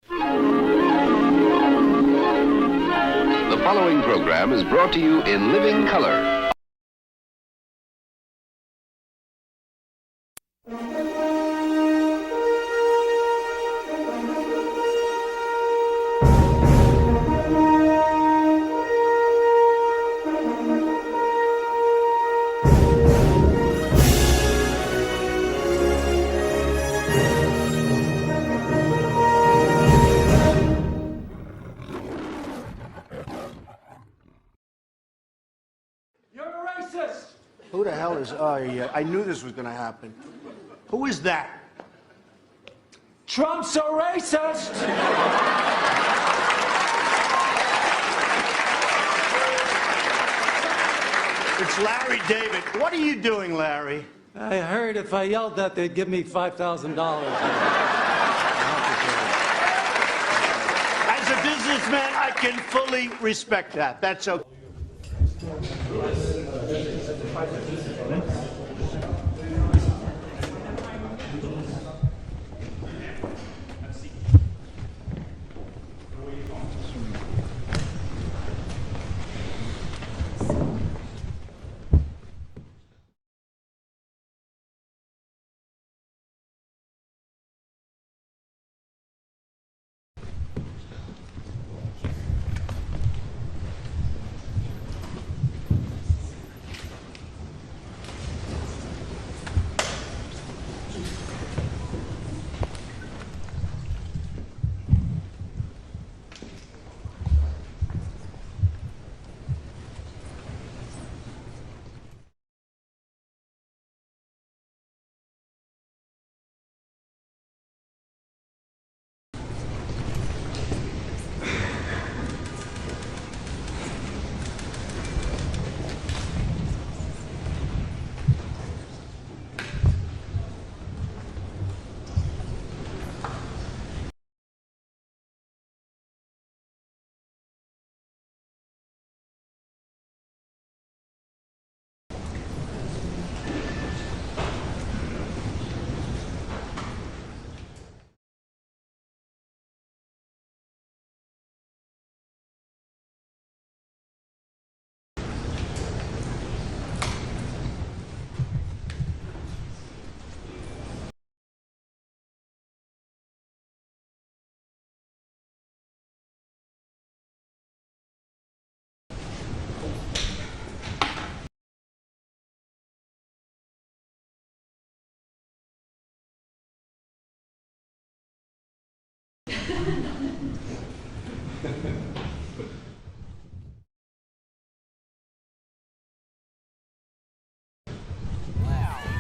The following program is brought to you in living color. Who the hell is, oh, yeah, I knew this was going to happen. Who is that? Trump's a racist! It's Larry David. What are you doing, Larry? I heard if I yelled that, they'd give me $5,000. As a businessman, I can fully respect that. That's okay.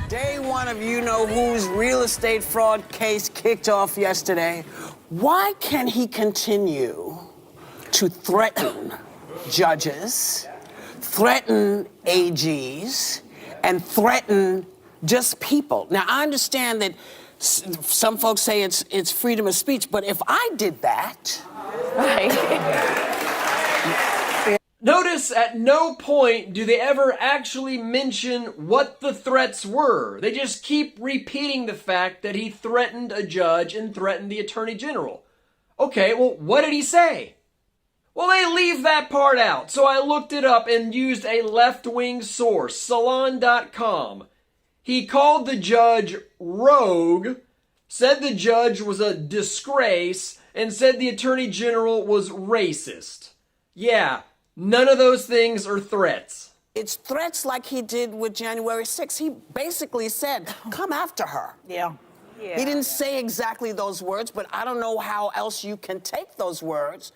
Day one of you-know-who's real estate fraud case kicked off yesterday. Why can he continue to threaten judges, threaten AGs, and threaten just people? Now, I understand that some folks say it's freedom of speech, but if I did that, right? Notice at no point do they ever actually mention what the threats were. They just keep repeating the fact that he threatened a judge and threatened the attorney general. Okay, well, what did he say? Well, they leave that part out, so I looked it up and used a left-wing source, Salon.com. He called the judge rogue, said the judge was a disgrace, and said the attorney general was racist. Yeah. None of those things are threats. It's threats like he did with January 6th. He basically said, come after her. Yeah. He didn't say exactly those words, but I don't know how else you can take those words.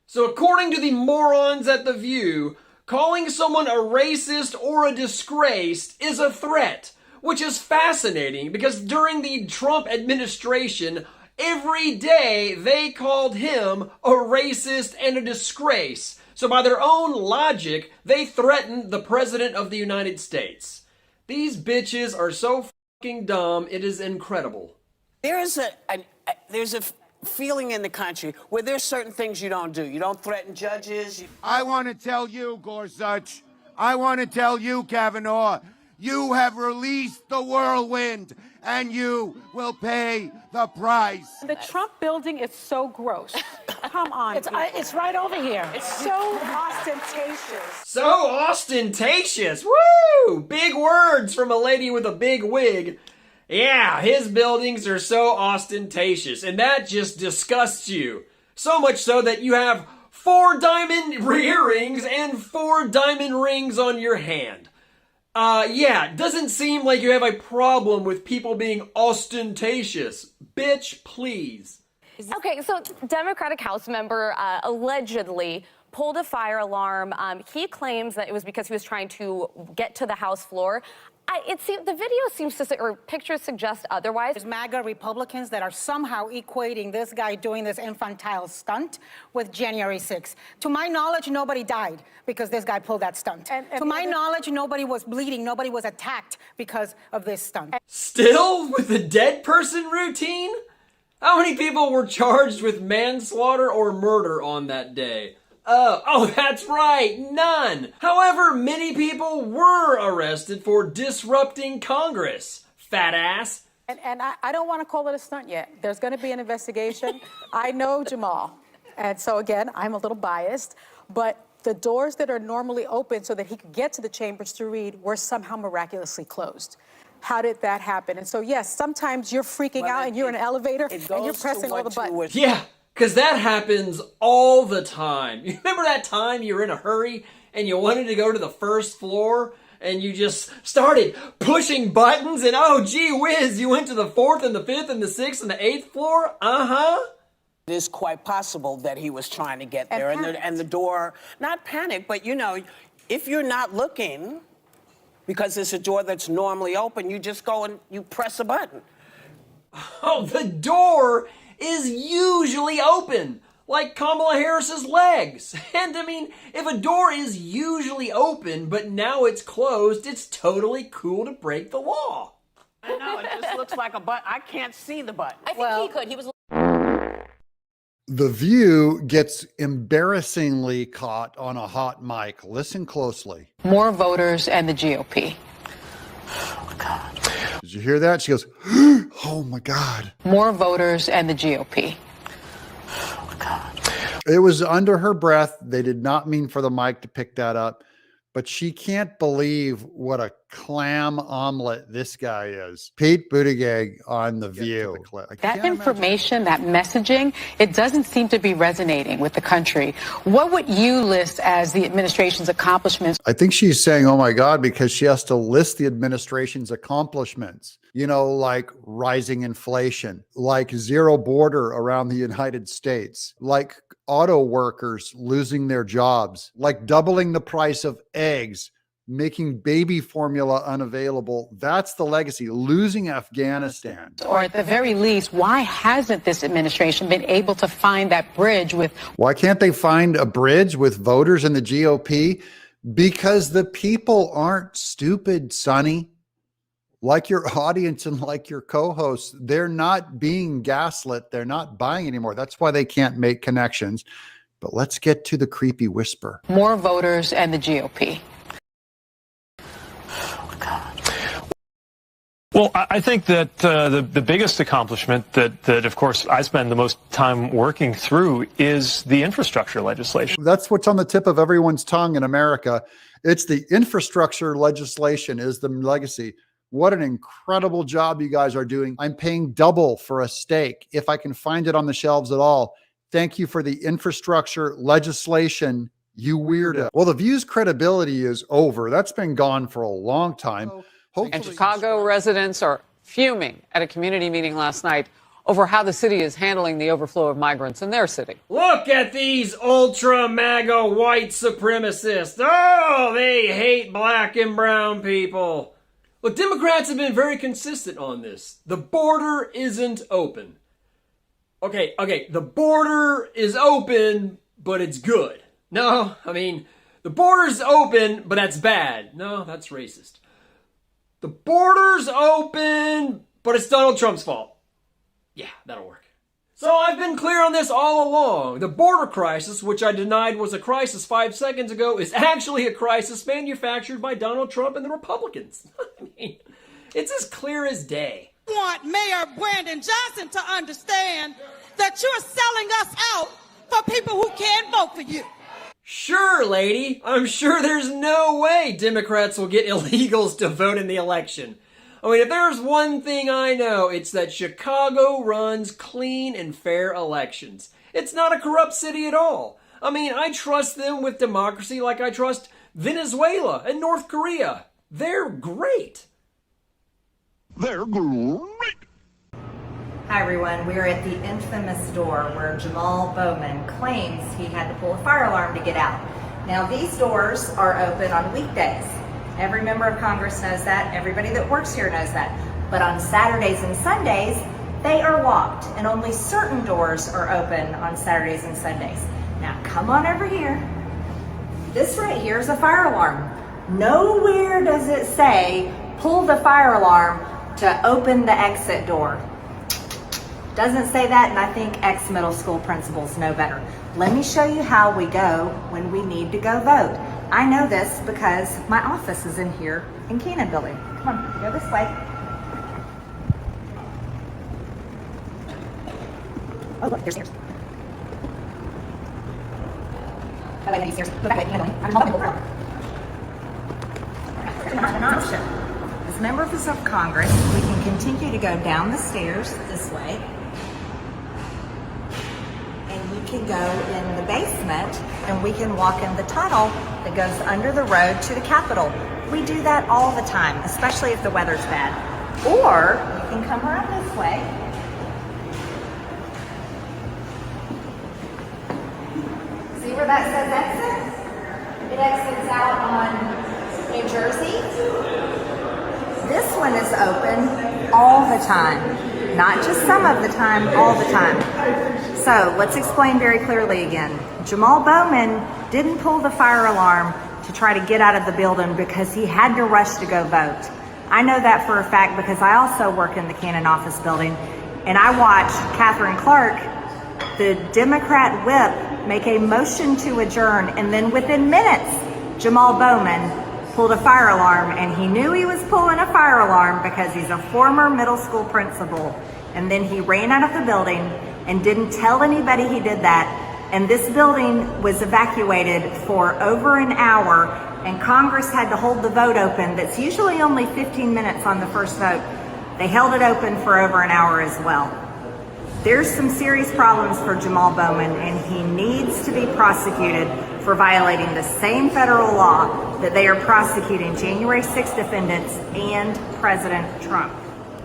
So according to the morons at The View, calling someone a racist or a disgrace is a threat, which is fascinating because during the Trump administration, every day they called him a racist and a disgrace. So by their own logic, they threatened the President of the United States. These bitches are so fucking dumb, it is incredible. There's a feeling in the country where there's certain things you don't do. You don't threaten judges. I want to tell you, Gorsuch, I want to tell you, Kavanaugh, You have released the whirlwind, and you will pay the price. The Trump building is so gross. Come on. It's right over here. It's so ostentatious. So ostentatious. Woo! Big words from a lady with a big wig. Yeah, his buildings are so ostentatious, and that just disgusts you. So much so that you have 4 diamond earrings and 4 diamond rings on your hand. Yeah, doesn't seem like you have a problem with people being ostentatious. Bitch, please. Okay, so Democratic House member allegedly pulled a fire alarm. He claims that it was because he was trying to get to the House floor. The video seems to, or pictures suggest otherwise. There's MAGA Republicans that are somehow equating this guy doing this infantile stunt with January 6th. To my knowledge, nobody died because this guy pulled that stunt. To my knowledge, nobody was bleeding. Nobody was attacked because of this stunt. Still with the dead person routine? How many people were charged with manslaughter or murder on that day? Oh, that's right, none. However, many people were arrested for disrupting Congress. Fat ass. And I don't want to call it a stunt yet. There's going to be an investigation. I know Jamal. And so, again, I'm a little biased. But the doors that are normally open so that he could get to the chambers to read were somehow miraculously closed. How did that happen? And so, yes, sometimes you're freaking out and you're in an elevator and you're pressing all the buttons. Yeah, because that happens all the time. You remember that time you were in a hurry and you wanted to go to the first floor and you just started pushing buttons and oh, gee whiz, you went to the 4th and the 5th and the 6th and the 8th floor? Uh-huh. It is quite possible that he was trying to get there and the door, not panic, but you know, if you're not looking, because it's a door that's normally open, you just go and you press a button. Oh, the door is usually open, like Kamala Harris's legs. And I mean, if a door is usually open, but now it's closed, it's totally cool to break the law. I know, it just looks like a button. I can't see the button. I think he could. He was. The View gets embarrassingly caught on a hot mic. Listen closely. More voters and the GOP. Oh, God. Did you hear that? She goes, oh, my God. More voters and the GOP. Oh, God. It was under her breath. They did not mean for the mic to pick that up. But she can't believe what a clam omelet this guy is. Pete Buttigieg on The View. That information, that messaging, it doesn't seem to be resonating with the country. What would you list as the administration's accomplishments? I think she's saying, oh my God, because she has to list the administration's accomplishments, you know, like rising inflation, like zero border around the United States, like auto workers losing their jobs, like doubling the price of eggs, making baby formula unavailable. That's the legacy, losing Afghanistan. Or at the very least, why hasn't this administration been able to find that bridge with... Why can't they find a bridge with voters in the GOP? Because the people aren't stupid, Sonny. Like your audience and like your co-hosts, they're not being gaslit. They're not buying anymore. That's why they can't make connections. But let's get to the creepy whisper. More voters and the GOP. Well, I think that the biggest accomplishment that, of course, I spend the most time working through is the infrastructure legislation. That's what's on the tip of everyone's tongue in America. It's the infrastructure legislation is the legacy. What an incredible job you guys are doing. I'm paying double for a steak if I can find it on the shelves at all. Thank you for the infrastructure legislation, you weirdo. Well, The View's credibility is over. That's been gone for a long time. And Chicago residents are fuming at a community meeting last night over how the city is handling the overflow of migrants in their city. Look at these ultra MAGA white supremacists. Oh, they hate black and brown people. Look, Democrats have been very consistent on this. The border isn't open. Okay, the border is open, but it's good. No, I mean, the border's open, but that's bad. No, that's racist. The border's open, but it's Donald Trump's fault. Yeah, that'll work. So I've been clear on this all along. The border crisis, which I denied was a crisis 5 seconds ago, is actually a crisis manufactured by Donald Trump and the Republicans. I mean, it's as clear as day. I want Mayor Brandon Johnson to understand that you're selling us out for people who can't vote for you. Sure, lady. I'm sure there's no way Democrats will get illegals to vote in the election. I mean, if there's one thing I know, it's that Chicago runs clean and fair elections. It's not a corrupt city at all. I mean, I trust them with democracy like I trust Venezuela and North Korea. They're great. They're great. Hi everyone, we're at the infamous door where Jamal Bowman claims he had to pull a fire alarm to get out. Now these doors are open on weekdays. Every member of Congress knows that, everybody that works here knows that. But on Saturdays and Sundays, they are locked and only certain doors are open on Saturdays and Sundays. Now come on over here. This right here is a fire alarm. Nowhere does it say, pull the fire alarm to open the exit door. Doesn't say that, and I think ex-middle school principals know better. Let me show you how we go when we need to go vote. I know this because my office is in here in Keenan Building. Come on, go this way. Oh, look, there's stairs. Oh, wait, no, these stairs. Go back way, Keenan Building. I'm not an option. As members of Congress, we can continue to go down the stairs this way. You can go in the basement and we can walk in the tunnel that goes under the road to the Capitol. We do that all the time, especially if the weather's bad. Or you can come around this way. See where that says exit? It exits out on New Jersey. This one is open all the time. Not just some of the time, all the time. So let's explain very clearly again. Jamal Bowman didn't pull the fire alarm to try to get out of the building because he had to rush to go vote. I know that for a fact because I also work in the Cannon office building, and I watched Catherine Clark, the Democrat whip, make a motion to adjourn, and then within minutes, Jamal Bowman pulled a fire alarm, and he knew he was pulling a fire alarm because he's a former middle school principal. And then he ran out of the building and didn't tell anybody he did that. And this building was evacuated for over an hour, and Congress had to hold the vote open. That's usually only 15 minutes on the first vote. They held it open for over an hour as well. There's some serious problems for Jamal Bowman, and he needs to be prosecuted for violating the same federal law that they are prosecuting January 6th defendants and President Trump.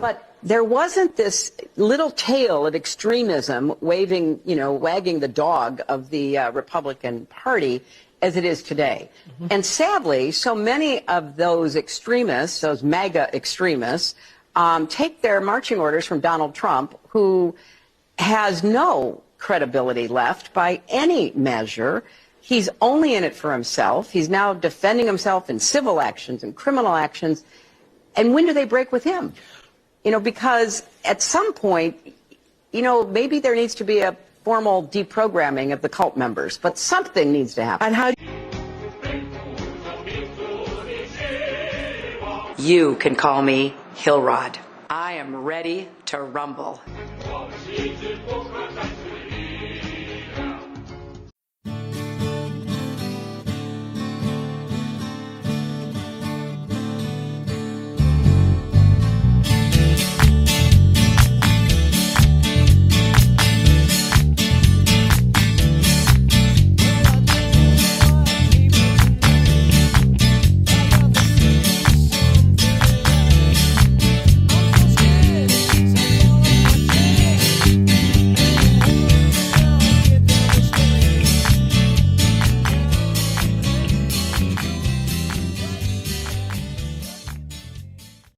But there wasn't this little tail of extremism wagging the dog of the Republican Party as it is today. Mm-hmm. And sadly, so many of those extremists, those MAGA extremists, take their marching orders from Donald Trump, who has no credibility left by any measure. He's only in it for himself. He's now defending himself in civil actions and criminal actions. And when do they break with him? Because at some point, maybe there needs to be a formal deprogramming of the cult members, but something needs to happen. And how you can call me Hillrod. I am ready to rumble.